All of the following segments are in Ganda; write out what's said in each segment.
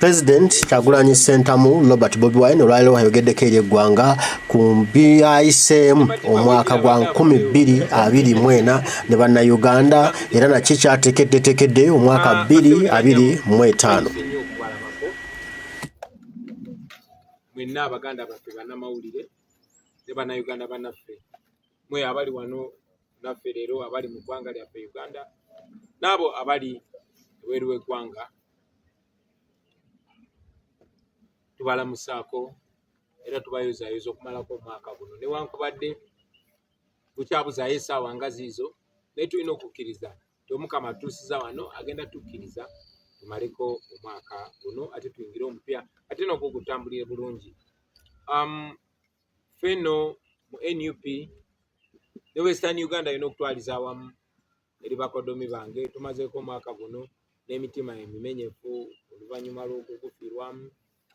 President Kyagulanyi Ssentamu Robert Bobi Wine olwaliro ayogeddeko eri eggwanga ku BICM omwaka gwa 2024 ne bannayuganda era nakyo kyatekeddetekedde omwaka 2025. Mwenna abaganda baffe bannamawulire ne bannayuganda bannaffe mwe abali wano naffe leero abali mu ggwanga lyaffe Uganda n'abo abali weeru w'eggwanga tubalamusaako era tubayozaayoza okumalako omwaka guno newankubadde bukyabuzaayo essaawa nga ziizo naye tulina okukkiriza ti Omukama atuusiza wano agenda tukkiriza tumaleko omwaka guno ate tuyingire omupya ate nogwo gutambulire bulungi. Feno mu NUP ne Western Uganda yona okutwaliza awamu eri bakodomi bange tumazeeko omwaka guno n'emitima emimenyefu oluvannyuma lw'okufiirwamu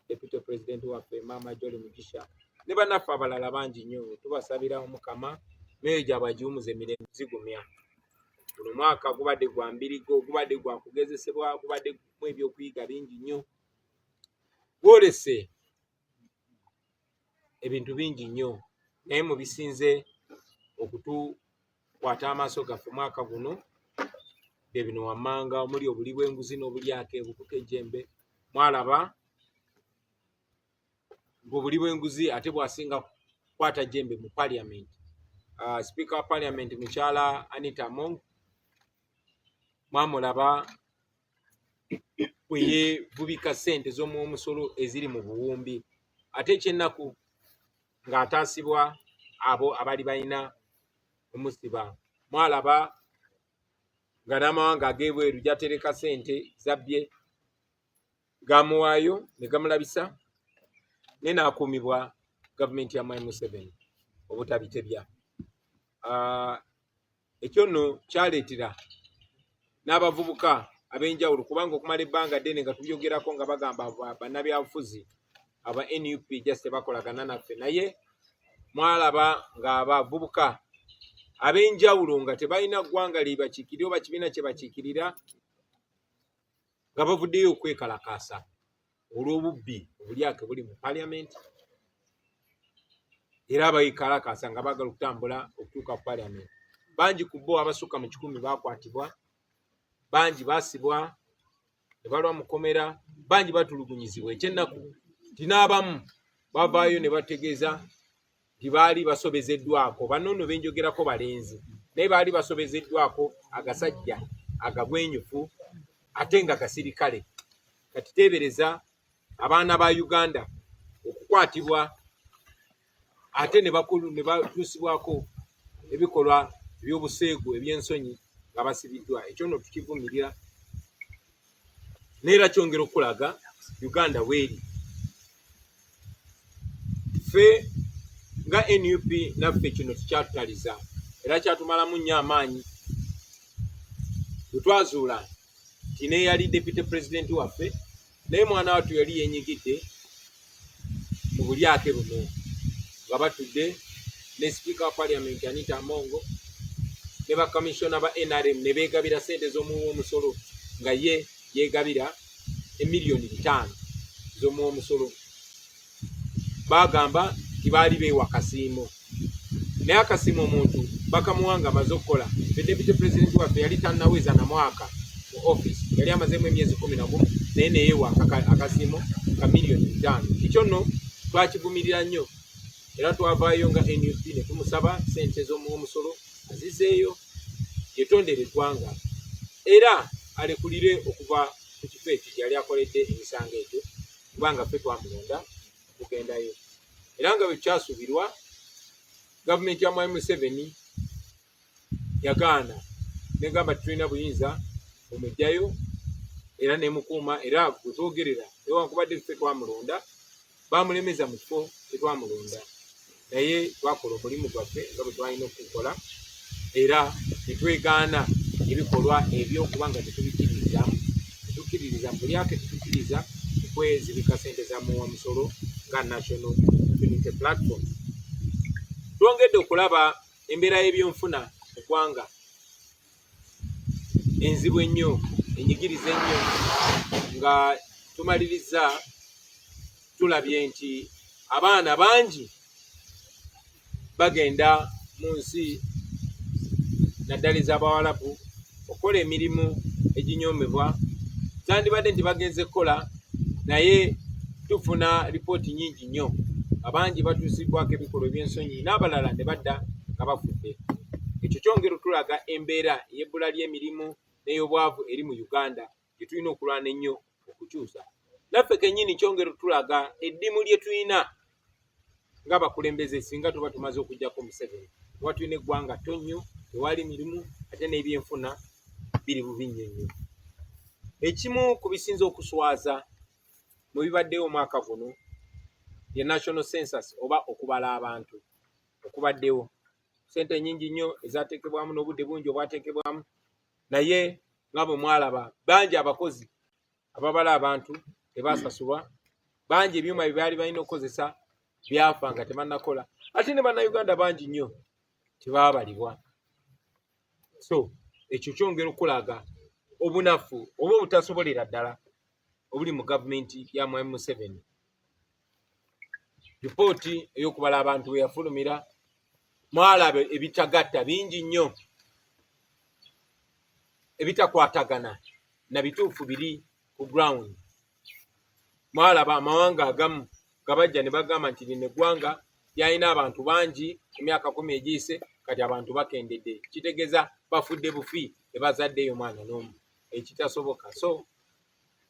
Deputy President waffe Maama Jolly Mugisha ne bannaffe abalala bangi nnyo tubasabira Omukama meyo gyabwe agiwumuza emirembe zigumya. Guno mwaka gubadde gwa mbirigo gubadde gwa kugezesebwa gubadde mu ebyokuyiga bingi nnyo gwolese ebintu bingi nnyo naye mu bisinze okutukwata amaaso gaffe mwaka guno bye bino wammanga omuli obuli bw'enguzi n'obulyake bukuka ejjembe mwalaba ng'obuli bw'enguzi ate bwasinga kukwata jjembe mu Parliament. Speaker wa Parliament mukyala Anita Among mwamulaba bwe yeebubika ssente z'omusolo eziri mu buwumbi ate ekyennaku ng'ataasibwa abo abali balina omusiba. Mwalaba nga n'amawanga ag'ebweru gy'atereka ssente zabbye gamuwaayo ne gamulabisa ne n'akuumibwa gavumenti ya Mwai Museveni obutabitebya. Ekyo nno kyaleetera n'abavubuka ab'enjawulo kubanga okumala ebbanga ddene nga tubyogerako nga bagamba bannabyabufuzi aba NUP just tebakolagana naffe naye mwalaba ng'abavubuka ab'enjawulo nga tebalina ggwanga libakiikirira oba kibiina kye bakiikirira nga bavuddeyo okwekalakaasa olw'obubbi obulyake buli mu Parliament era abayikalakaasa nga baagala okutambula okutuuka ku Parliament. Bangi ku bo abasukka mu 100 baakwatibwa, bangi baasibwa ne balwa mu kkomera, bangi batulugunyizibwa ekyennaku ti n'abamu bavaayo ne bategeeza nti baali basobezeddwako bano nno benjogerako balenzi naye baali basobezeddwako agasajja agabwenyufu ate nga gasirikale. Kati teebereza abaana ba Uganda okukwatibwa ate ne batuusibwako ebikolwa by'obuseegu eby'ensonyi nga basibiddwa. Ekyo nno tukivumirira neera kyongera okulaga Uganda weeri. Ffe nga NUP naffe kino tukyatutaliza era kyatumalamu nnyo amaanyi bwe twazuula nti naye yali Deputy President waffe naye mwana wattu yali yeenyigidde mu bulyake buno nga batudde ne Speaker wa Parliament Anita Among ne bakamishona ba NRM ne beegabira ssente z'omuwa omusolo nga ye yeegabira emiliyoni 5 z'omuwa omusolo. Baagamba nti baali beewa akasiimo naye akasiimo omuntu bakamuwanga amaze okukola. Deputy President waffe yali tannaweza na mwaka mu office yali amazeemu emyezi 11 naye neyeewa akasiimo ka miliyoni 5. Ekyo nno twakivumirira nnyo era twavaayo nga NUP ne tumusaba ssente z'omuwa omusolo azizeeyo yetondere eggwanga era alekulire okuva ku kifo ekyo gyali akoledde emisango egyo kubanga ffe twamulonda okugendayo. Era nga bwe kyasuubirwa gavumenti ya Mwai Museveni yagaana negamba tulina buyinza omujjayo era nemukuuma era bwe twogerera newankubadde ffe twamulonda bamulemeza mu kifo kyetwamulonda naye twakola omulimu gwaffe nga bwe twalina okukola era netwegaana ebikolwa ebyo kubanga tetukkiririza mu bulyake tetukkiriza okwezibika ssente za muwa musolo nga National Unity Platform. Twongedde okulaba embeera y'ebyonfuna mu ggwanga enzibu ennyo enyigiriza ennyo nga tumaliriza tulabye nti abaana bangi bagenda mu nsi naddala ez'Abawarabu okukola emirimu eginyoomebwa. Zandibadde nti bagenze kukola naye tufuna lipooti nnyingi nnyo. Abangi batuusibwako ebikolwa eby'ensonyi n'abalala ne badda nga bafudde. Ekyo kyongera otulaga embeera ey'ebbula ly'emirimu n'ey'obwavu eri mu Uganda gye tulina okulwana ennyo okukyusa. Naffe kennyini kyongera otulaga eddimu lye tulina ng'abakulembeze singa tuba tumaze okugyako Museveni. Tuba tulina eggwanga tonnyo, tewali mirimu ate n'ebyenfuna biri bubi nnyo. Ekimu ku bisinze okuswaza mu bibaddeyo omwaka guno ye national census oba okubala abantu okubaddewo. Ssente nnyingi nnyo ezaateekebwamu n'obudde bungi obwateekebwamu, naye nga bwe mwalaba bangi abakozi ababala abantu tebaasasulwa, bangi ebyuma bye baali balina okukozesa byafa nga tebannakola, ate ne bannayuganda bangi nnyo tebaabalibwa. So ekyo kyongera okulaga obunafu oba obutasobolera ddala obuli mu gavumenti ya Mwami Museveni. Lipooti ey'okubala abantu bwe yafulumira mwalaba ebitagatta bingi nnyo ebitakwatagana na bituufu biri ku ground. Mwalaba amawanga agamu gabajja ne bagamba nti lino eggwanga lyalina abantu bangi ku myaka 10 egiyise, kati abantu bakendedde, kitegeeza bafudde bufi tebazaddeyo mwana n'omu, ekitasoboka. So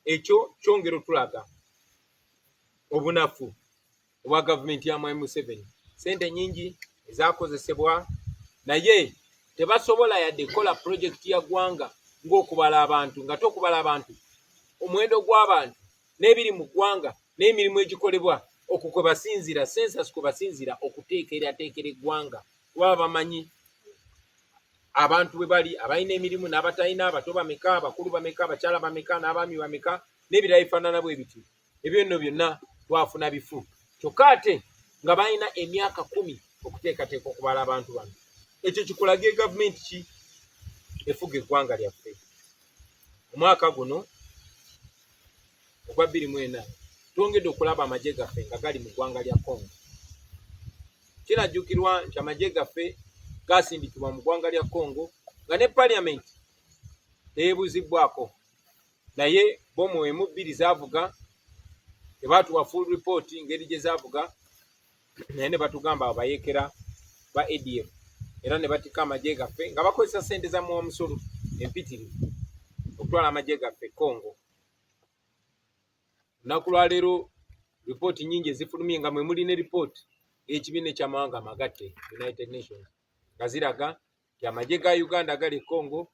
ekyo kyongera otulaga obunafu obwa gavumenti ya Mwami Museveni. Ssente nnyingi ezaakozesebwa naye tebasobola yadde kola pulojekiti ya ggwanga ng'okubala abantu, nga tokubala abantu omuwendo gw'abantu n'ebiri mu ggwanga n'emirimu egikolebwa okwo kwe basinzira, census kwe basinzira okuteekerateekera eggwanga. Kuba bamanyi abantu bwe bali, abalina emirimu n'abatalina, abato bameka, abakulu bameka, abakyala bameka, n'abaami bameka, n'ebirala bifaanana bwe bityo. Ebyo nno byonna twafuna bifu, kyokka ate nga balina emyaka 10 okuteekateeka okubala abantu bano. Ekyo kikulaga gavumenti ki efuga eggwanga lyaffe. Omwaka guno ogwa 2024 twongedde okulaba amagye gaffe nga gali mu ggwanga lya Congo. Kinajjukirwa nti amagye gaffe gaasindikibwa mu ggwanga lya Congo nga ne paliamenti teyeebuuzibbwako, naye bo mu 2 zaavuga, tebaatuwa full report ngeri gye zaavuga, naye ne batugamba abayeekera ba ADF era ne batika amagye gaffe nga bakozesa ssente za muwamusolo empitirivu okutwala amagye gaffe Congo. Lunaku lwaleero ripooti nnyingi ezifulumye nga mwe muli ne ripooti y'ekibiina eky'amawanga amagatte United Nations nga ziraga nti amagye ga Uganda gali Congo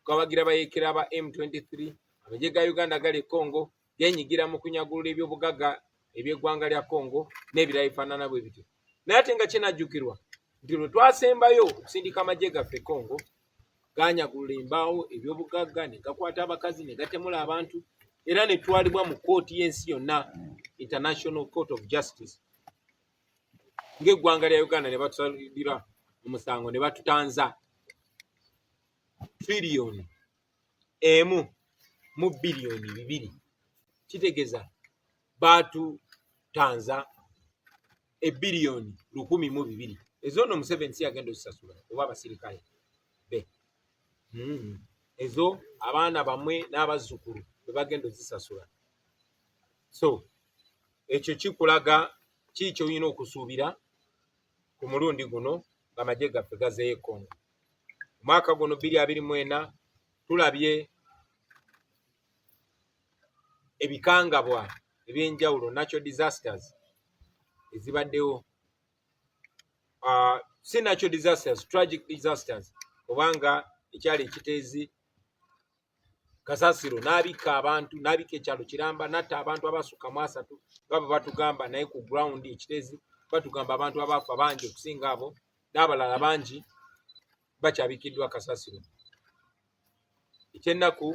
gawagira bayeekera ba M23, amagye ga Uganda gali Congo genyigira mu kunyagulula ebyobugagga eby'eggwanga lya Congo n'ebirala bifaanana bwe bityo. Naye ate nga kinajjukirwa nti lwe twasembayo okusindika amagye gaffe Congo ganyagulula embaawo ebyobugagga ne gakwata abakazi ne gatemula abantu era ne twalibwa mu kkooti y'ensi yonna, International Court of Justice, ng'eggwanga lya Uganda ne batusalira mu musango ne batutanza triliyoni 1 mu biliyoni 2. Kitegeeza baatutanza ebiliyoni 1,200. Ezo nno Museveni si yagenda ozisasula oba abasirikale be. Ezo abaana bamwe n'abazzukulu be bagenda ozisasula. So ekyo kikulaga kiki olina okusuubira ku mulundi guno ng'amagye gaffe gazeeyo Congo. Omwaka guno 2024 tulabye ebikangabwa eby'enjawulo, natural disasters ezibaddewo. Si natural disasters, tragic disasters, kubanga ekyali ekiteezi kasasiro n'abikka abantu, n'abikka ekyalo Kiramba, n'atta abantu abasukka mu 3 nga bwe batugamba, naye ku ground ekiteezi batugamba abantu abaafa bangi okusinga abo, n'abalala bangi bakyabikiddwa kasasiro. Ekyennaku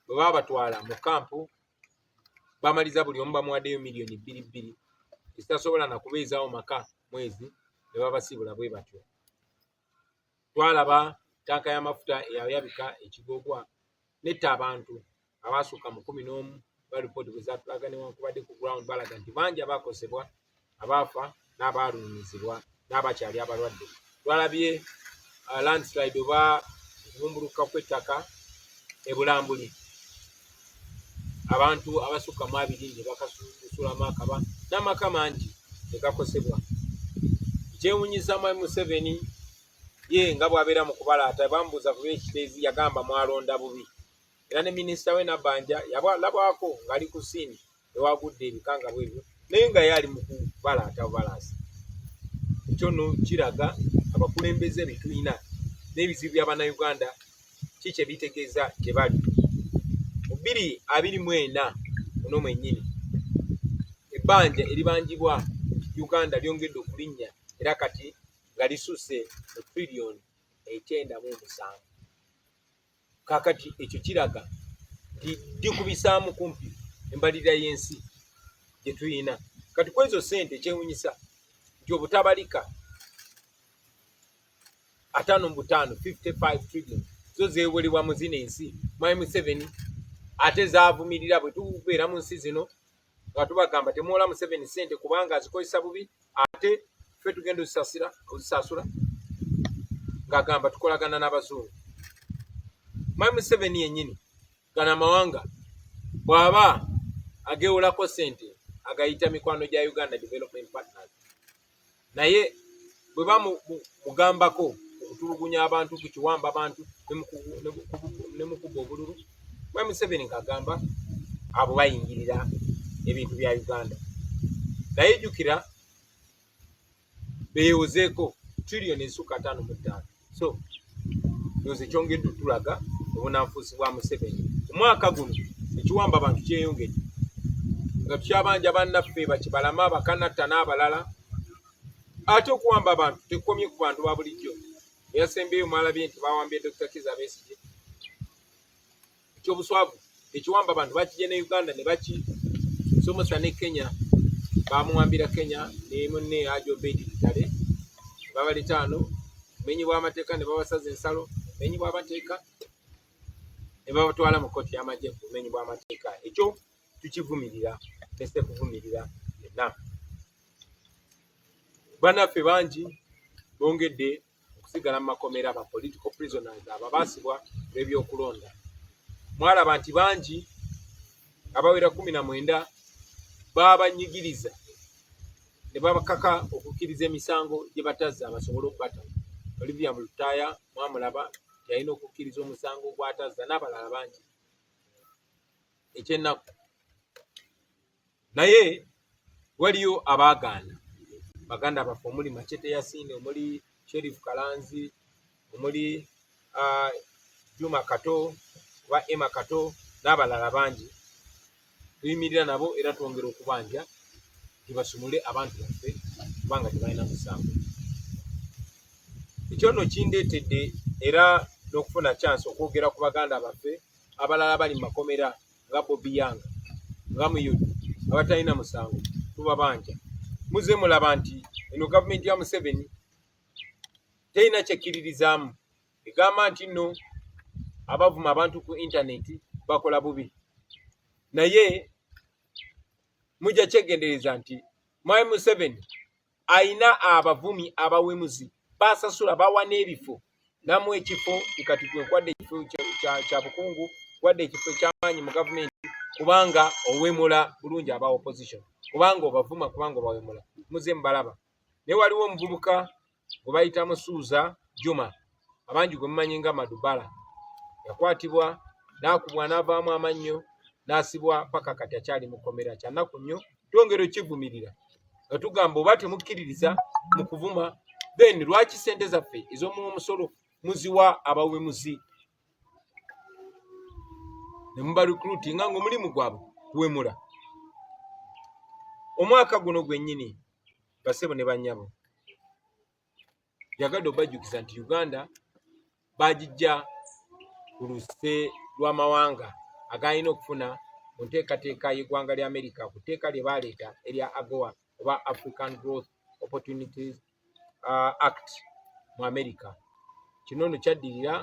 bwe baba batwala mu kampu bamaliza buli omu bamuwaddeyo miliyoni 2 ezitasobola na kubeezaawo maka mwezi, ne babasiibula bwe batyo. Twalaba tanka y'amafuta eyayabika ekigoogwa netta abantu abaasukka mu 11 balipoti bwe zaatulaga newankubadde ku ground balaga nti bangi abakosebwa abaafa n'abaalumizibwa n'abakyali abalwadde. Twalabye landslide oba okubumbuluka kw'ettaka e Bulambuli, abantu abasukka mu 2 ne bakasusulamu akaba n'amaka mangi ne gakosebwa. Kyewuunyisa Mwami Museveni ye nga bw'abeera mu kubalaata bambuuza ku Ekiteezi yagamba mwalonda bubi, era ne minisita we Nabbanja yabalabwako ng'ali ku ssiini ewagudde ebikanga bwebyo naye nga ye ali mu kubalaata bubalaasi. Ekyo nno kiraga abakulembeze be tulina n'ebizibu by'Abannayuganda ki kye bitegeeza gye bali. Mu 2024 muno mwennyini ebbanja eribanjibwa Uganda lyongedde okulinnya era kati nga lisusse mu tiriyoni 97. Kaakati ekyo kiraga nti dikubisaamu kumpi embalirira y'ensi gye tulina. Kati ku ezo ssente kyewuunyisa nti obutabalika 55 trillion zo zeewerebwa mu zino ensi Mwami Museveni ate zaavumirira. Bwe tubeera mu nsi zino nga tubagamba temuwola Museveni ssente kubanga azikozesa bubi, ate ffe tugenda ozisasula ng'agamba tukolagana n'abazungu. Mwami Museveni yennyini gano amawanga bw'aba ageewolako ssente agayita mikwano gya Uganda Development Partners, naye bwe bamugambako okutulugunya abantu ku kiwamba abantu ne mukuba obululu, Mwami Museveni ng'agamba abo bayingirira ebintu bya Uganda. Naye jjukira beewozeeko tiriyoni esukka 55. So ndoze kyongedde tulaga obunanfuusi bwa Museveni. Mu mwaka guno ekiwamba abantu kyeyongedde nga tukyabanja bannaffe bakibalama bakanatta n'abalala, ate okuwamba abantu tekomye ku bantu ba bulijjo. Eyasembeyo mwalabye nti bawambye Dr. Kizza Besigye. Ekyobuswavu ekiwamba abantu bakijje ne Uganda ne bakisomosa ne Kenya, bamuwambira Kenya ne munne Ajo Bedi Kitale babaleeta wano bumenyi bw'amateeka ne babasaza ensalo bumenyi bw'amateeka ne babatwala mu kkooti y'amagye ku bumenyi bw'amateeka. Ekyo tukivumirira tese kuvumirira yenna. Bannaffe bangi bongedde okusigala mu makomera aba political prisoners abo abaasibwa olw'ebyokulonda. Mwalaba nti bangi abawera 19 babanyigiriza ne babakaka okukkiriza emisango gye batazza basobole okubata. Olivia Mulutaya mwamulaba yalina okukkiriza omusango gw'atazza n'abalala bangi ekyennaku. Naye waliyo abaagaana baganda baffe omuli Machete Yasini, omuli Sheriff Kalanzi, omuli Juma Kato wa Emma Kato n'abalala bangi. Tuyimirira nabo era twongera okubanja tibasumule abantu baffe kubanga tebalina musango. Ekyo nno kindeetedde era n'okufuna chance okwogera ku baganda baffe abalala bali mu makomera nga Bobby Yanga nga Muyudi abatalina musango. Tubabanja muze mulaba nti eno gavumenti ya Museveni terina kyekkiririzaamu. Egamba nti nno abavuma abantu ku intaneti bakola bubi, naye mujja kyegendereza nti Mwami Museveni ayina abavumi abawemuzi basasula bawa n'ebifo namu ekifo kati kwadde ekifo kya bukungu wadde ekifo ky'amaanyi mu gavumenti kubanga owemula bulungi aba opposition, kubanga obavuma kubanga obawemula. Muze mbalaba naye waliwo omuvubuka gwe bayita Musuuza Juma abangi gwe mumanyi nga Madubala, yakwatibwa n'akubwa n'avaamu amannyo n'asibwa paka kati akyali mu kkomera. Kya nnaku nnyo twongera okivumirira nga tugamba oba temukkiririza mu kuvuma then lwaki ssente zaffe ez'omu omusolo muziwa abawemuzi ne muba recruitinga ng'omulimu gwabwe kuwemula? Omwaka guno gwennyini basebo ne bannyabo yagadde obajjukiza nti Uganda bagijja ku luse lw'amawanga agayina okufuna mu nteekateeka y'eggwanga lya Amerika ku tteeka lye baaleeta erya AGOA oba African Growth Opportunities Act mu Amerika. Kino nno kyaddirira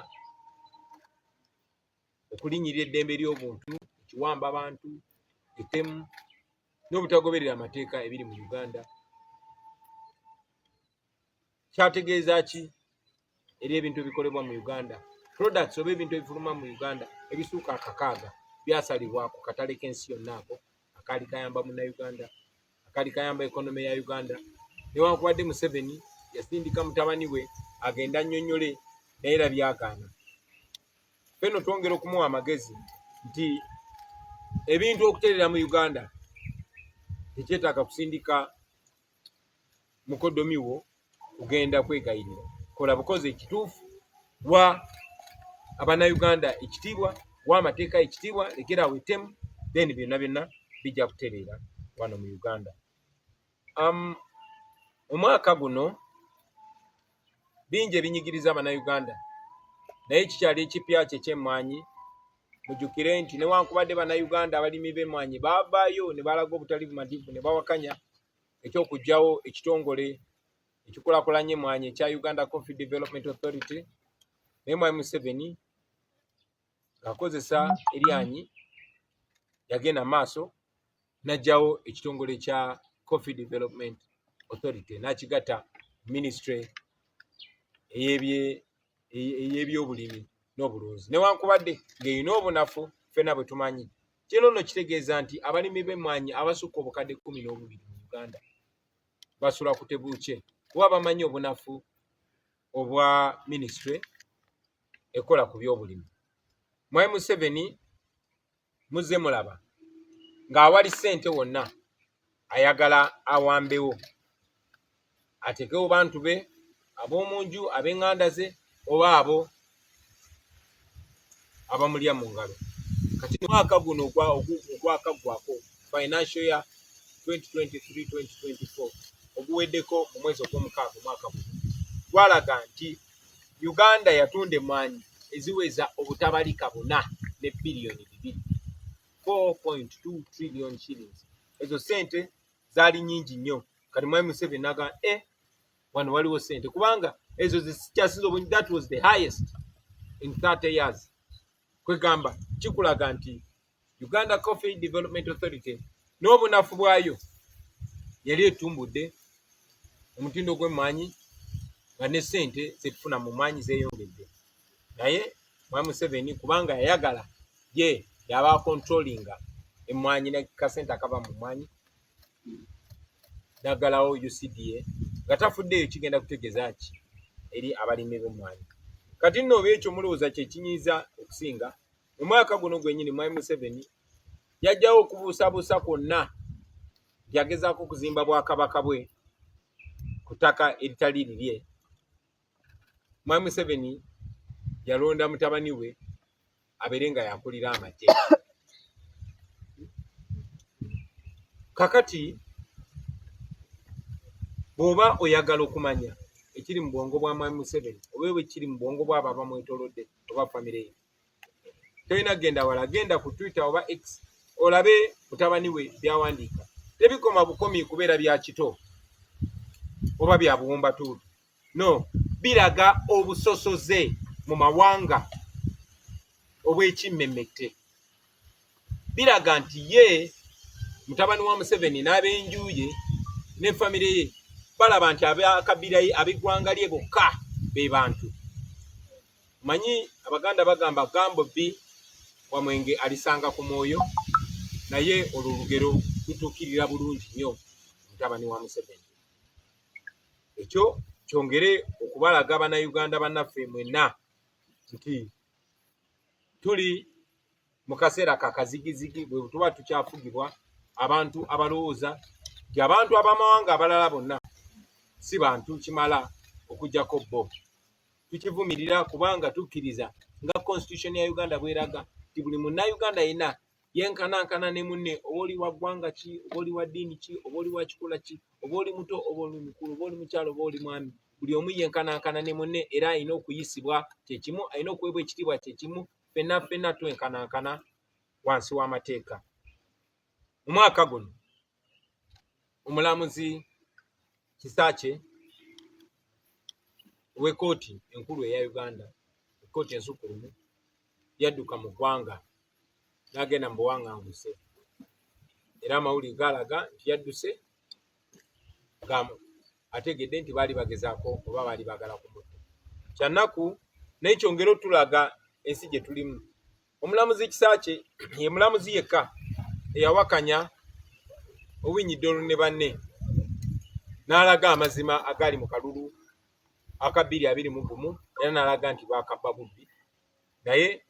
okulinnyirira eddembe ly'obuntu, ekiwamba abantu, ettemu n'obutagoberera amateeka ebiri mu Uganda. Kyategeeza ki? Eri ebintu ebikolebwa mu Uganda, products oba ebintu ebifuluma mu Uganda ebisuuka 600 byasalibwa ku katale k'ensi yonna ako akaali kayamba munnayuganda, akaali kayamba ekonomi ya Uganda. Newankubadde Museveni yasindika mutabani we agenda annyonnyole naye era byagaana. Feno twongera okumuwa amagezi nti ebintu okuterera mu Uganda tekyetaaga kusindika mukodomiwo kugenda kwegayirira. Kola bukozi ekituufu, wa abannayuganda ekitiibwa, wa amateeka ekitiibwa, lekerawo ettemu, then byonna byonna bijja kutereera wano mu Uganda. Omwaka guno bingi ebinyigiriza abannayuganda, naye kikyali ekipya ky'emmwanyi. Mujjukire nti newankubadde bannayuganda abalimi b'emmwanyi baavaayo ne balaga obutali bumativu ne bawakanya eky'okugyawo ekitongole ekikulakulanya emmwanyi ekya Uganda Coffee Development Authority, naye Mwami Museveni ng'akozesa eryanyi yagenda maaso n'aggyawo ekitongole kya Coffee Development Authority n'akigatta Ministry ey'ebyobulimi n'obulunzi. Newankubadde ng'erina obunafu ffenna bwe tumanyi, kino nno kitegeeza nti abalimi b'emmwanyi abasukka obukadde 12 mu Uganda basula ku tebuukye kuba bamanyi obunafu obwa Ministry ekola ku byobulimi. Mwami Museveni muzze mulaba ng'awali ssente wonna ayagala awambewo, atekewo bantu be ab'omu nju, ab'eŋŋanda ze, oba abo abamulya mu ngalo. Kati mwaka guno ogwakaggwako financial year 2023-2024 oguweddeko mu mwezi ogw'omukaaga omwaka guno gwalaga nti Uganda yatunda emmwanyi eziweza obutabalika 4 billion 4.2 trillion shillings. Ezo sente zaali nyingi nnyo. Kati Mwami Museveni n'agamba wano waliwo sente kubanga ezo zikyasiza, that was the highest in 30 years. Kwegamba kikulaga nti Uganda Coffee Development Authority n'obunafu bwayo yali etumbudde omutindo gw'emmwanyi nga ne ssente zetufuna mu mmwanyi zeeyongedde. Naye Mwami Museveni kubanga yayagala ye yaba controllinga emmwanyi n'akasente akava mu mmwanyi, n'aggalawo UCDA nga tafuddeyo kigenda kutegeeza ki eri abalimi b'emmwanyi. Kati nno oba ekyo mulowooza kye kinyiiza okusinga, omwaka guno gwennyini Mwami Museveni yajjawo okubuusabuusa kwonna, yagezaako okuzimba bwakabaka bwe ku ttaka eritali lirye. Mwami Museveni yalonda mutabani we abeere nga yakulira amagye. Kakati bw'oba oyagala okumanya ekiri mu bwongo bwa Mwami Museveni oba bwe kiri mu bwongo bw'abo abamwetoolodde oba famire ye, tolina genda wala, genda ku Twitter oba X olabe mutabani we byawandiika. Tebikoma bukomi kubeera bya kito oba bya buwumbatuutu, no, biraga obusosoze mu mawanga obw'ekimmemmette. Biraga nti ye mutabani wa Museveni n'ab'enju ye ne famire ye balaba nti ab'akabira ye ab'eggwanga lye bokka be bantu. Manyi Abaganda bagamba gambo bbi wamwenge alisanga ku mwoyo, naye olwo olugero lutuukirira bulungi nnyo mutabani wa Museveni. Ekyo kyongere okubalaga Bannayuganda bannaffe mwenna nti tuli mu kaseera ka kazigizigi bwe tuba tukyafugibwa abantu abalowooza nti abantu ab'amawanga abalala bonna si bantu kimala okuggyako bo. Tukivumirira kubanga tukkiriza nga constitution ya Uganda bweraga nti buli munnayuganda yenna yenkanankana ne munne, oba oli wa ggwanga ki, oba oli wa ddiini ki, oba oli wa kikula ki, oba oli muto, oba oli mukulu, oba oli mukyalo, oba oli mwami, buli omu yenkanankana ne munne era alina okuyisibwa kyekimu, alina okuweebwa ekitiibwa kyekimu, ffenna twenkanankana wansi w'amateeka. Mu mwaka guno omulamuzi Kisakye ow'ekkooti enkulu eya Uganda, ekkooti ensukkulumu, yadduka mu ggwanga n'agenda mu buwaŋŋanguse era amawulire galaga nti yadduse ategedde nti baali bagezaako oba baali baagala kumutta. Kyannaku n'ekyongero tulaga ensi gye tulimu. Omulamuzi Kisakye ye mulamuzi yekka eyawakanya Owiny Dollo ne banne n'alaga amazima agali mu kalulu aka 2021 era n'alaga nti baakabba bubbi. Naye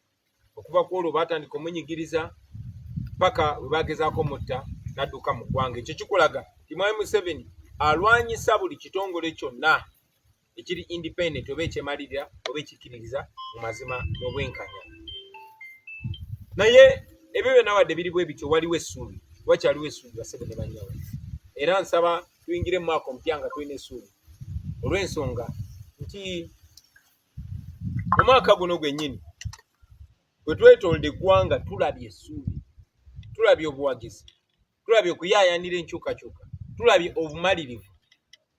okuva ku olwo baatandika omunyigiriza paka we bagezaako mutta n'adduka mu ggwanga. Ekyo kikulaga nti Mwami Museveni alwanyisa buli kitongole kyonna ekiri independent oba ekyemalirira oba ekikkiririza mu mazima n'obwenkanya. Naye ebyo byonna wadde biri bwe bityo waliwo essuubi, wakyaliwo essuubi basebe ne bannyawe. Era nsaba tuyingire mu mwaka omupya nga tulina essuubi olw'ensonga nti mu mwaka guno gwennyini bwe twetoolodde eggwanga tulabye essuubi, tulabye obuwagizi, tulabye okuyaayaanira enkyukakyuka, tulabye obumalirivu.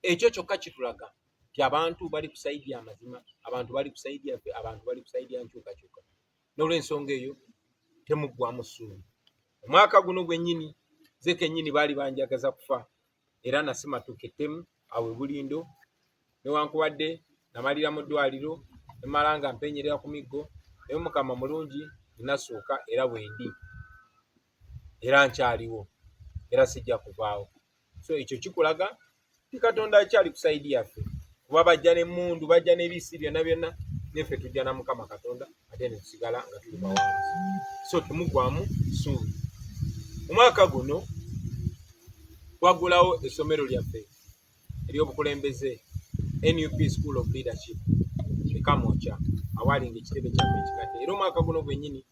Ekyo kyokka kitulaga nti abantu bali ku sayidi amazima, abantu bali ku sayidi yaffe, abantu bali ku sayidi ya nkyukakyuka. N'olw'ensonga eyo temuggwamu ssuubi. Omwaka guno gwennyini ze kennyini baali banjagaza kufa era nasimatuka ettemu awo Bulindo, newankubadde namalira mu ddwaliro nemala nga mpenyerera ku miggo, naye Mukama mulungi nasooka era bwendi era nkyaliwo era sijja kuvaawo. So ekyo kikulaga nti Katonda akyali ku sayidi yaffe, kuba bajja n'emmundu bajja n'ebisi byonna byonna, neffe tujja na Mukama Katonda ate ne tusigala nga tuli bawanguzi. So temuggwamu ssuubi. Omwaka guno twagulawo essomero lyaffe ery'obukulembeze NUP School of Leadership e Kamwokya awalinga ekitebe kyaffe ekikadde. Era omwaka guno gwennyini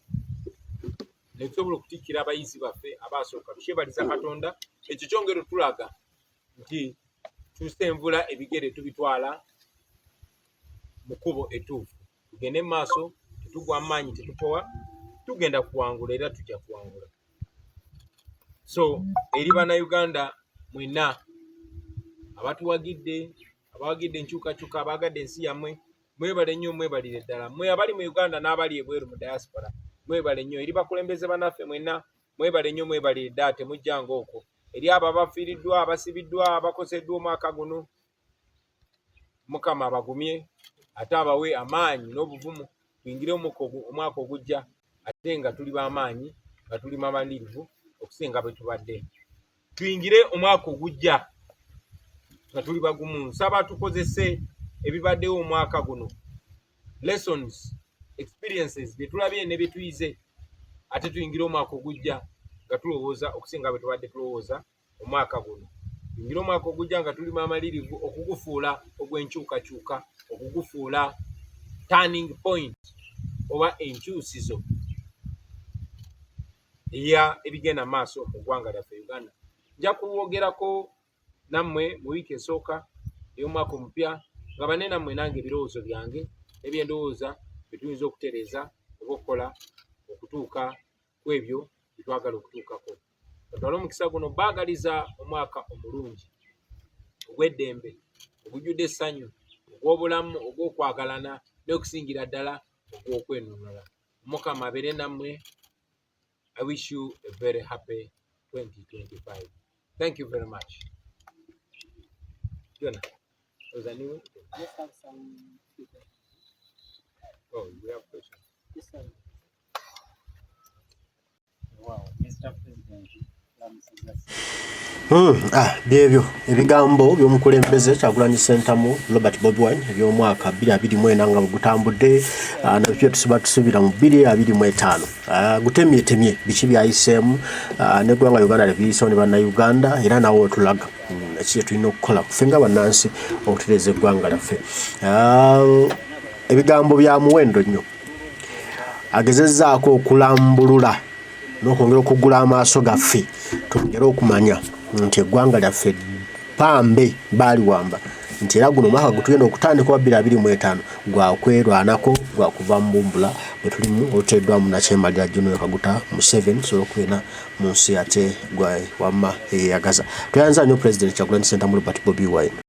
ne tusobola okutikkira abayizi baffe abaasooka. Tukyebaliza Katonda. Ekyo kyongero tulaga nti tusenvula ebigere tubitwala mu kkubo ettuufu. Tugende mu maaso, tetugwa amaanyi, tetupowa, tugenda kuwangula era tujja kuwangula. So eri bannayuganda mwenna abatuwagidde, abawagidde enkyukakyuka, abaagadde ensi yammwe, mwebale nnyo, mwebalire ddala. Mwe abali mu Uganda n'abali ebweru mu diaspora, mwebale nnyo. Eri bakulembeze bannaffe mwenna, mwebale nnyo, mwebalire ddala, temujjanga okwo. Eri abo abafiiriddwa, abasibiddwa, abakoseddwa omwaka guno, Mukama abagumye ate abawe amaanyi n'obuvumu, tuyingire omwaka ogujja ate nga tuli b'amaanyi, nga tuli bamalirivu okusinga bwe tubadde. Tuyingire omwaka ogujja nga tuli bagumu. Nsaba tukozese ebibaddewo omwaka guno, lessons, experiences bye tulabye ne bye tuyize, ate tuyingire omwaka ogujja nga tulowooza okusinga bwe tubadde tulowooza omwaka guno. Tuyingire omwaka ogujja nga tuli bamalirivu okugufuula ogw'enkyukakyuka, okugufuula turning point oba enkyusizo eya ebigenda maaso mu ggwanga lyaffe Uganda. Nja kuwogerako nammwe mu wiiki esooka ey'omwaka omupya nga bane nammwe nange ebirowoozo byange ebyendowooza bye tuyinza okutereeza oba okukola okutuuka ku ebyo bye twagala okutuukako. Batwale omukisa guno baagaliza omwaka omulungi ogw'eddembe, ogujjudde essanyu, ogw'obulamu, ogw'okwagalana n'okusingira ddala ogw'okwenunula. Mukama abeere nammwe. I wish you a very happy 2025. Thank you very much. Jonah, was there anyone? Let's have some people. Oh, we have questions. Yes, sir. Wow, Mr. President. Byebyo ebigambo by'omukulembeze Kyagulanyi Ssentamu Robert Bobi Wine eby'omwaka 2024 nga gutambudde nabyo tusubira mu 2025 gutemyetemye biki byayiseemu n'eggwanga Uganda lyebiyiseemu ne bannayuganda era nawo otulaga ekyo tulina okukola kufenga bannansi okutereeza eggwanga lyaffe. Ebigambo bya muwendo nnyo, agezezzaako okulambulula n'okwongera okugula amaaso gaffe twongere okumanya nti eggwanga lyaffe pambe baali wamba nti era guno omwaka gutugenda okutandika wa 2025 gwakwerwanako gwakuva mu bumbula bwe tulimu oteddwamu nakyemalira General Kaguta Museveni sobola okubeera mu nsi ate gwa wamma eyeyagaza. Tuyanza nnyo President Kyagulanyi Ssentamu Robert Bobi Wine.